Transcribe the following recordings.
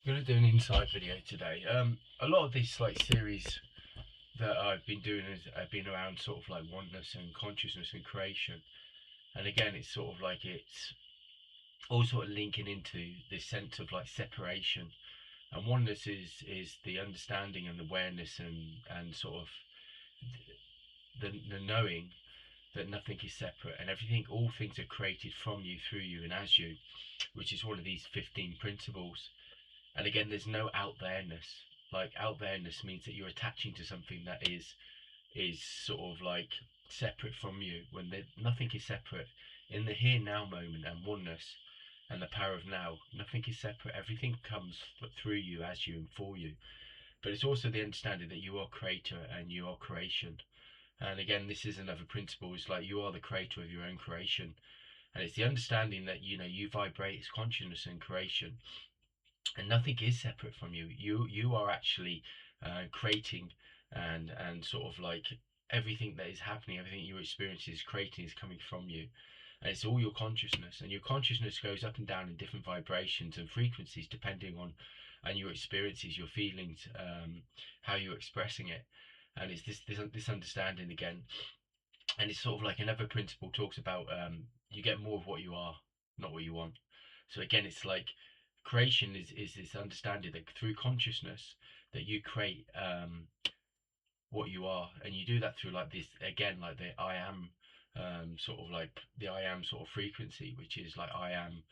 Gonna do an insight video today. A lot of this series that I've been doing I've been around sort of like oneness and consciousness and creation. And again, it's sort of like it's all sort of linking into this sense of like separation. And oneness is the understanding and awareness and sort of the knowing that nothing is separate and everything, all things are created from you, through you, and as you, which is one of these 15 principles. And again, there's no out there-ness. Like out there-ness means that you're attaching to something that is sort of like separate from you, when nothing is separate. In the here now moment and oneness and the power of now, nothing is separate. Everything comes through you, as you, and for you. But it's also the understanding that you are creator and you are creation. And again, this is another principle. It's like you are the creator of your own creation. And it's the understanding that you vibrate as consciousness and creation, and nothing is separate from you. You are actually creating, and sort of like everything that is happening, everything your experience is creating is coming from you. And it's all your consciousness, and your consciousness goes up and down in different vibrations and frequencies depending on and your experiences, your feelings, how you're expressing it. And it's this understanding again. And it's sort of like another principle talks about you get more of what you are, not what you want. So again, it's like creation is this understanding that through consciousness that you create what you are, and you do that through like this, again, like the I am, sort of like the I am sort of frequency, which is like I am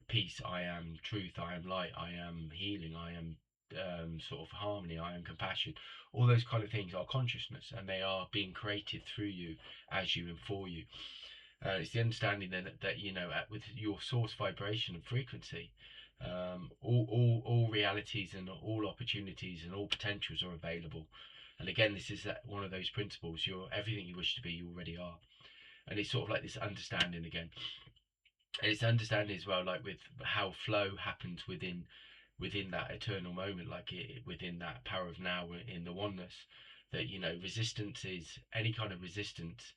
peace, I am truth, I am light, I am healing, I am sort of harmony, I am compassion. All those kind of things are consciousness, and they are being created through you, as you, and for you. It's the understanding that with your source vibration and frequency, all realities and all opportunities and all potentials are available. And again, this is one of those principles. You're everything you wish to be, you already are. And it's sort of like this understanding again. And it's understanding as well, like with how flow happens within that eternal moment, like within that power of now, in the oneness. That resistance is any kind of resistance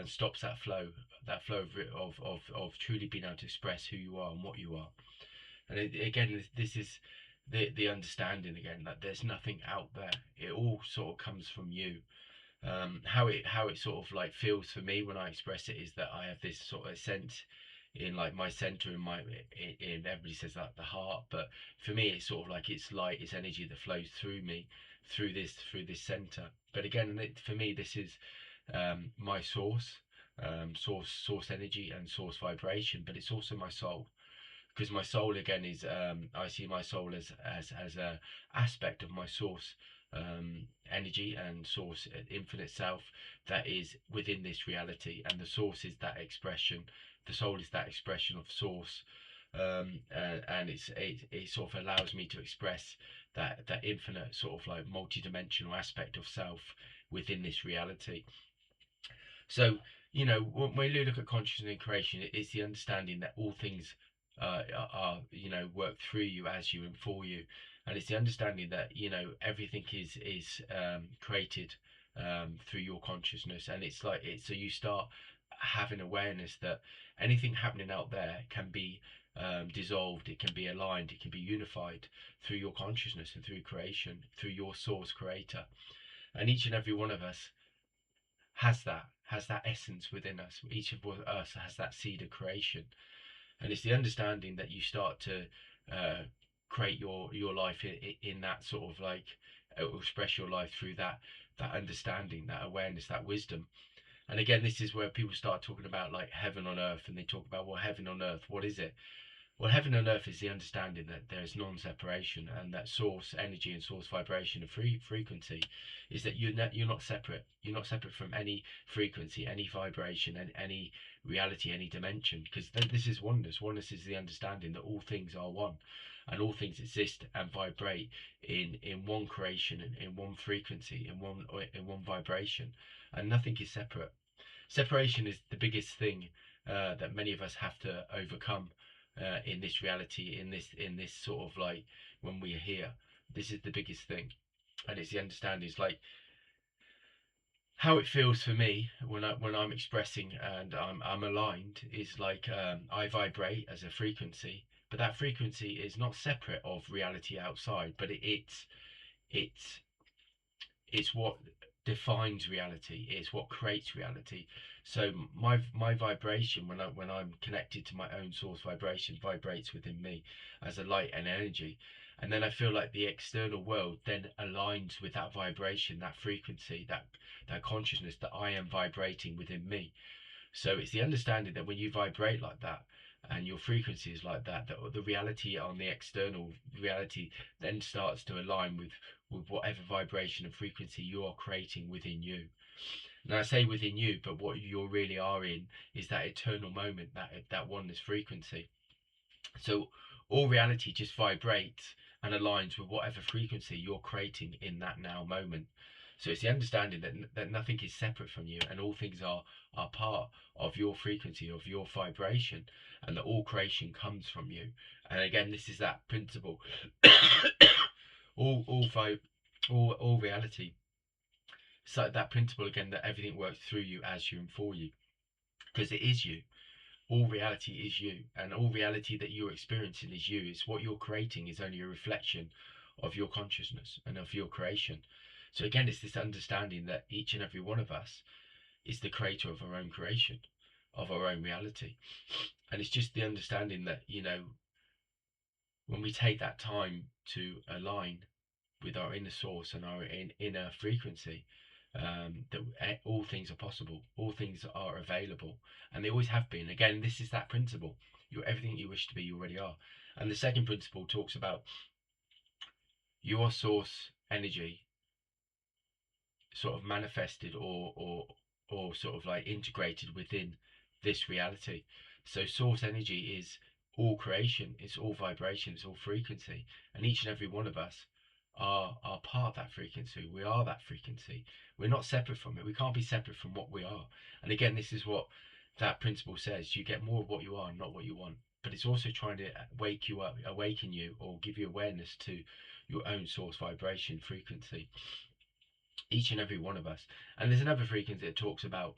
stops that flow, of truly being able to express who you are and what you are. And again, this is the understanding again, that there's nothing out there. It all sort of comes from you. How it sort of like feels for me when I express it is that I have this sort of sense in like my center, in everybody says that the heart, but for me it's sort of like it's light, it's energy that flows through me, through this center. But again, for me, this is my source energy and source vibration, but it's also my soul. Because my soul again is I see my soul as a aspect of my source energy and source infinite self that is within this reality. And the source is that expression, the soul is that expression of source. And it sort of allows me to express that infinite sort of like multi-dimensional aspect of self within this reality. So, when we look at consciousness and creation, it's the understanding that all things are work through you, as you, and for you. And it's the understanding that everything is created through your consciousness. And it's like so you start having awareness that anything happening out there can be dissolved, it can be aligned, it can be unified through your consciousness and through creation, through your source creator. And each and every one of us has that essence within us. Each of us has that seed of creation. And it's the understanding that you start to create your life in that sort of like express your life through that understanding, that awareness, that wisdom. And again, this is where people start talking about like heaven on earth, and they talk about, well, heaven on earth, what is it? Well, heaven and earth is the understanding that there is non-separation, and that source energy and source vibration and frequency is that you're not separate. You're not separate from any frequency, any vibration, and any reality, any dimension. Because this is oneness. Oneness is the understanding that all things are one, and all things exist and vibrate in one creation, in one frequency, in one vibration, and nothing is separate. Separation is the biggest thing that many of us have to overcome in this reality, in this sort of like when we are here. This is the biggest thing. And it's the understanding. It's like how it feels for me when I'm expressing and I'm aligned is like I vibrate as a frequency, but that frequency is not separate of reality outside, but it's what defines reality. It's what creates reality. So my vibration, when I'm connected to my own source vibration, vibrates within me as a light and energy, and then I feel like the external world then aligns with that vibration, that frequency, that consciousness that I am vibrating within me. So it's the understanding that when you vibrate like that, and your frequency is like that, the reality on the external reality then starts to align with whatever vibration and frequency you are creating within you. And I say within you, but what you really are in is that eternal moment, that oneness frequency. So all reality just vibrates and aligns with whatever frequency you're creating in that now moment. So it's the understanding that nothing is separate from you, and all things are part of your frequency, of your vibration, and that all creation comes from you. And again, this is that principle. all reality. So that principle again, that everything works through you, as you, and for you, because it is you. All reality is you, and all reality that you're experiencing is you. It's what you're creating is only a reflection of your consciousness and of your creation. So again, it's this understanding that each and every one of us is the creator of our own creation, of our own reality. And it's just the understanding that, when we take that time to align with our inner source and our inner frequency, that all things are possible, all things are available, and they always have been. Again, this is that principle. You're everything you wish to be, you already are. And the second principle talks about your source energy sort of manifested or sort of like integrated within this reality. So source energy is all creation, it's all vibration, it's all frequency, and each and every one of us are part of that frequency. We are that frequency. We're not separate from it. We can't be separate from what we are. And again, this is what that principle says. You get more of what you are, not what you want. But it's also trying to wake you up, awaken you, or give you awareness to your own source vibration frequency, each and every one of us. And there's another frequency that talks about,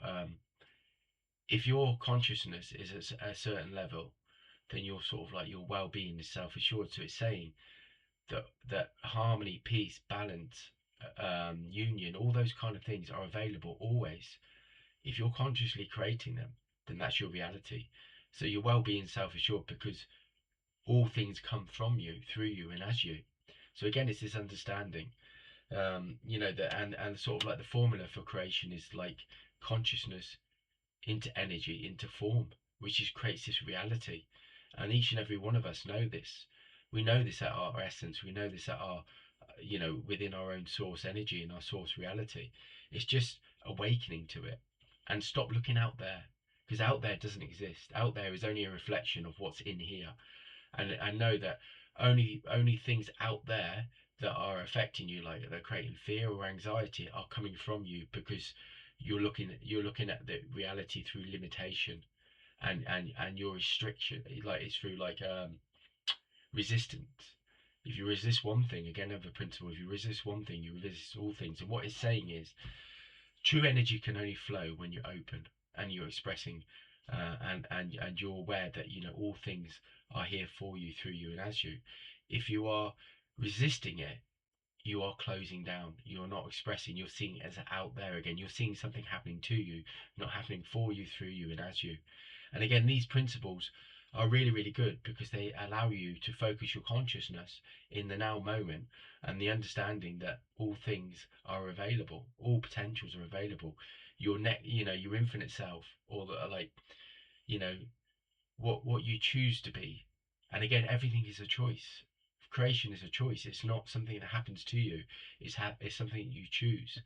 if your consciousness is at a certain level, then your sort of like your well-being is self-assured. So it's saying that harmony, peace, balance, union, all those kind of things are available always. If you're consciously creating them, then that's your reality. So your well-being, self-assured, because all things come from you, through you, and as you. So again, it's this understanding, that, and sort of like the formula for creation is like consciousness into energy, into form, which is creates this reality. And each and every one of us know this. We know this at our essence. We know this at our, within our own source energy and our source reality. It's just awakening to it, and stop looking out there, because out there doesn't exist. Out there is only a reflection of what's in here. And I know that only things out there that are affecting you, like they're creating fear or anxiety, are coming from you, because you're looking at the reality through limitation, and your restriction, like it's through like resistance. If you resist one thing, again, another principle, if you resist one thing, you resist all things. And what it's saying is, true energy can only flow when you're open and you're expressing, and you're aware that all things are here for you, through you, and as you. If you are resisting it, you are closing down. You're not expressing. You're seeing it as out there again. You're seeing something happening to you, not happening for you, through you, and as you. And again, these principles are really, really good, because they allow you to focus your consciousness in the now moment, and the understanding that all things are available, all potentials are available. Your infinite self, or the, like, you know, what you choose to be. And again, everything is a choice. Creation is a choice. It's not something that happens to you. It's something you choose.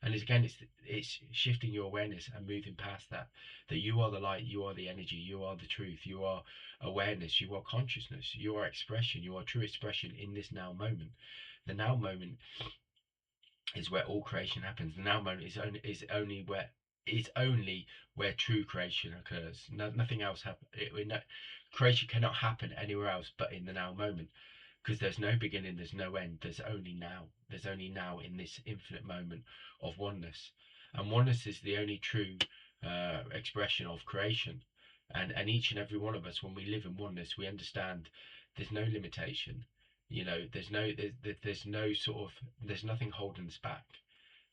And it's shifting your awareness and moving past that you are the light, you are the energy, you are the truth, you are awareness, you are consciousness, you are expression, you are true expression in this now moment. The now moment is where all creation happens. The now moment is only where true creation occurs. Nothing else happens. Creation cannot happen anywhere else but in the now moment, because there's no beginning, there's no end, there's only now. There's only now in this infinite moment of oneness. And oneness is the only true expression of creation. And each and every one of us, when we live in oneness, we understand there's no limitation. You know, there's no sort of, there's nothing holding us back.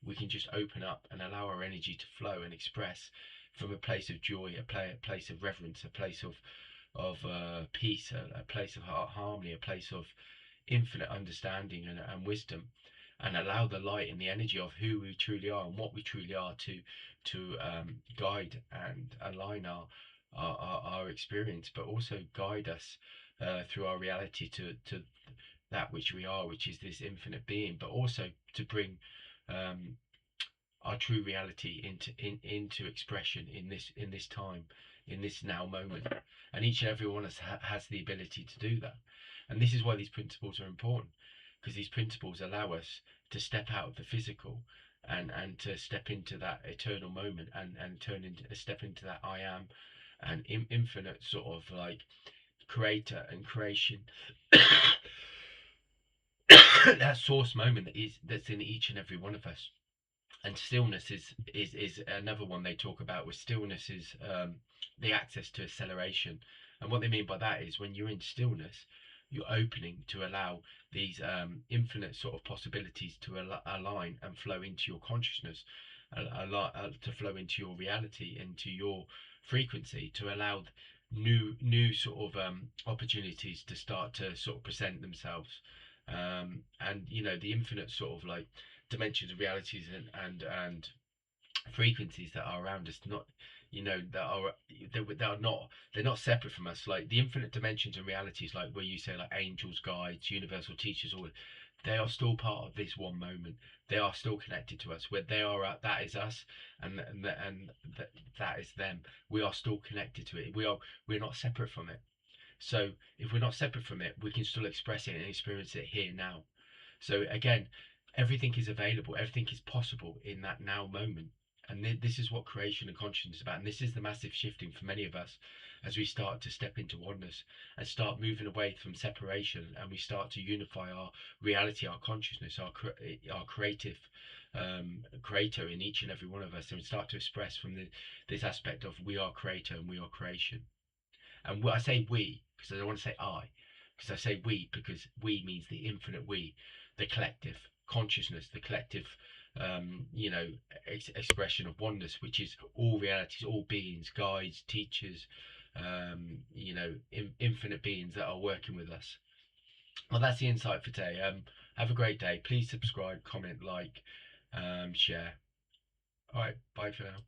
We can just open up and allow our energy to flow and express from a place of joy, a place of reverence, a place of peace, a place of harmony, a place of infinite understanding and wisdom, and allow the light and the energy of who we truly are and what we truly are to guide and align our experience, but also guide us through our reality to that which we are, which is this infinite being, but also to bring um, our true reality into expression in this time, in this now moment. And each and every one of us has the ability to do that. And this is why these principles are important, because these principles allow us to step out of the physical and to step into that eternal moment and turn into step into that I am and infinite sort of like creator and creation. That source moment that's in each and every one of us. And stillness is another one they talk about, where stillness is the access to acceleration. And what they mean by that is when you're in stillness, you're opening to allow these infinite sort of possibilities to align and flow into your consciousness, to flow into your reality, into your frequency, to allow new sort of opportunities to start to sort of present themselves. And you know, the infinite sort of like dimensions of realities and frequencies that are around us, not, you know, that are not, they're not separate from us. Like the infinite dimensions and realities, like where you say like angels, guides, universal teachers, all, they are still part of this one moment. They are still connected to us. Where they are at, that is us, and that is them. We are still connected to it. We're not separate from it. So if we're not separate from it, we can still express it and experience it here now. So again, everything is available, everything is possible in that now moment. And this is what creation and consciousness is about. And this is the massive shifting for many of us as we start to step into oneness and start moving away from separation, and we start to unify our reality, our consciousness, our creative creator in each and every one of us, and we start to express from this aspect of we are creator and we are creation. And I say we because I don't want to say I, because I say we because we means the infinite we, the collective consciousness, the collective, you know, expression of oneness, which is all realities, all beings, guides, teachers, you know, infinite beings that are working with us. Well, that's the insight for today. Have a great day. Please subscribe, comment, like, share. All right, bye for now.